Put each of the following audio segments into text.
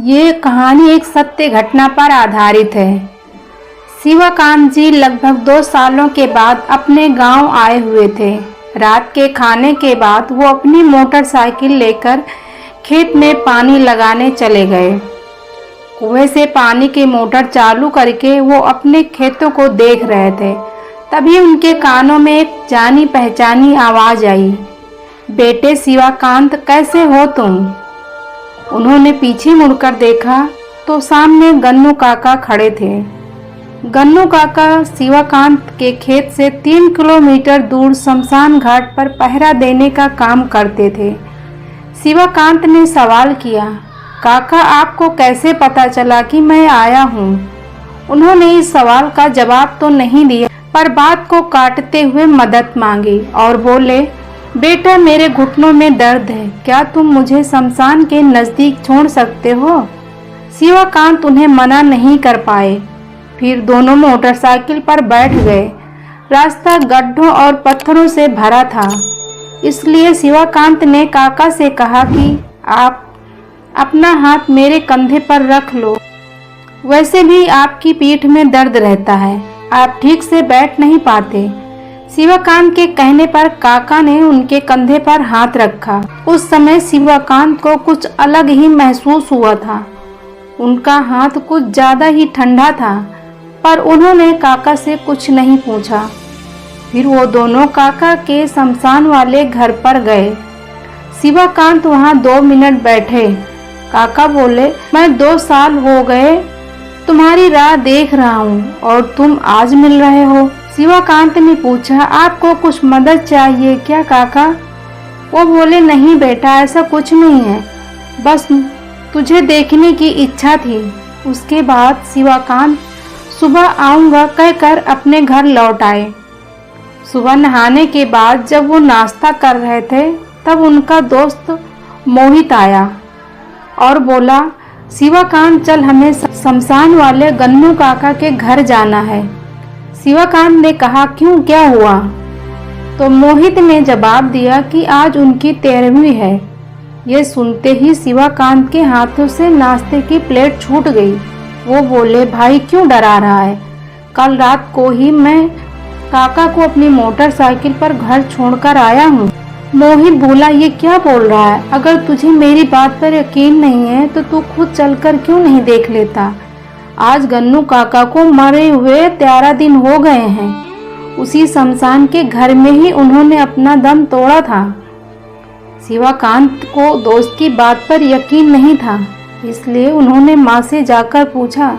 ये कहानी एक सत्य घटना पर आधारित है। शिवकांत जी लगभग 2 सालों के बाद अपने गांव आए हुए थे। रात के खाने के बाद वो अपनी मोटरसाइकिल लेकर खेत में पानी लगाने चले गए। कुएं से पानी की मोटर चालू करके वो अपने खेतों को देख रहे थे। तभी उनके कानों में एक जानी पहचानी आवाज आई, बेटे शिवकांत, कैसे हो तुम? उन्होंने पीछे मुड़कर देखा तो सामने गन्नू काका खड़े थे। गन्नू काका शिवकांत के खेत से 3 किलोमीटर दूर शमशान घाट पर पहरा देने का काम करते थे। शिवकांत ने सवाल किया, काका आपको कैसे पता चला कि मैं आया हूँ? उन्होंने इस सवाल का जवाब तो नहीं दिया, पर बात को काटते हुए मदद मांगी और बोले, बेटा मेरे घुटनों में दर्द है, क्या तुम मुझे शमशान के नज़दीक छोड़ सकते हो? शिवकांत उन्हें मना नहीं कर पाए। फिर दोनों मोटरसाइकिल पर बैठ गए। रास्ता गड्ढों और पत्थरों से भरा था, इसलिए शिवकांत ने काका से कहा कि आप अपना हाथ मेरे कंधे पर रख लो। वैसे भी आपकी पीठ में दर्द रहता है, आप ठीक से बैठ नहीं पाते। शिवकांत के कहने पर काका ने उनके कंधे पर हाथ रखा। उस समय शिवकांत को कुछ अलग ही महसूस हुआ था। उनका हाथ कुछ ज्यादा ही ठंडा था, पर उन्होंने काका से कुछ नहीं पूछा। फिर वो दोनों काका के शमशान वाले घर पर गए। शिवकांत वहाँ 2 मिनट बैठे। काका बोले, मैं 2 साल हो गए तुम्हारी राह देख रहा हूँ और तुम आज मिल रहे हो। शिवकांत ने पूछा, आपको कुछ मदद चाहिए क्या काका? वो बोले, नहीं बेटा, ऐसा कुछ नहीं है, बस तुझे देखने की इच्छा थी। उसके बाद शिवकांत सुबह आऊँगा कहकर अपने घर लौट आए। सुबह नहाने के बाद जब वो नाश्ता कर रहे थे तब उनका दोस्त मोहित आया और बोला, शिवकांत चल, हमें शमशान वाले गन्नू काका के घर जाना है। शिवकांत ने कहा, क्यों, क्या हुआ? तो मोहित ने जवाब दिया कि आज उनकी 13वीं है। ये सुनते ही शिवकांत के हाथों से नाश्ते की प्लेट छूट गई। वो बोले, भाई क्यों डरा रहा है? कल रात को ही मैं काका को अपनी मोटरसाइकिल पर घर छोड़कर आया हूँ। मोहित बोला, ये क्या बोल रहा है? अगर तुझे मेरी बात पर यकीन नहीं है तो तू खुद चलकर क्यों नहीं देख लेता? आज गन्नू काका को मरे हुए 13 दिन हो गए हैं। उसी शमशान के घर में ही उन्होंने अपना दम तोड़ा था। शिवकांत को दोस्त की बात पर यकीन नहीं था, इसलिए उन्होंने माँ से जाकर पूछा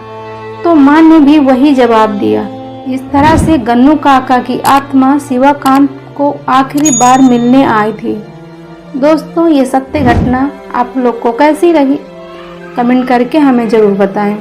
तो माँ ने भी वही जवाब दिया। इस तरह से गन्नू काका की आत्मा शिवकांत को आखिरी बार मिलने आई थी। दोस्तों, ये सत्य घटना आप लोग को कैसी लगी? कमेंट करके हमें ज़रूर बताएं।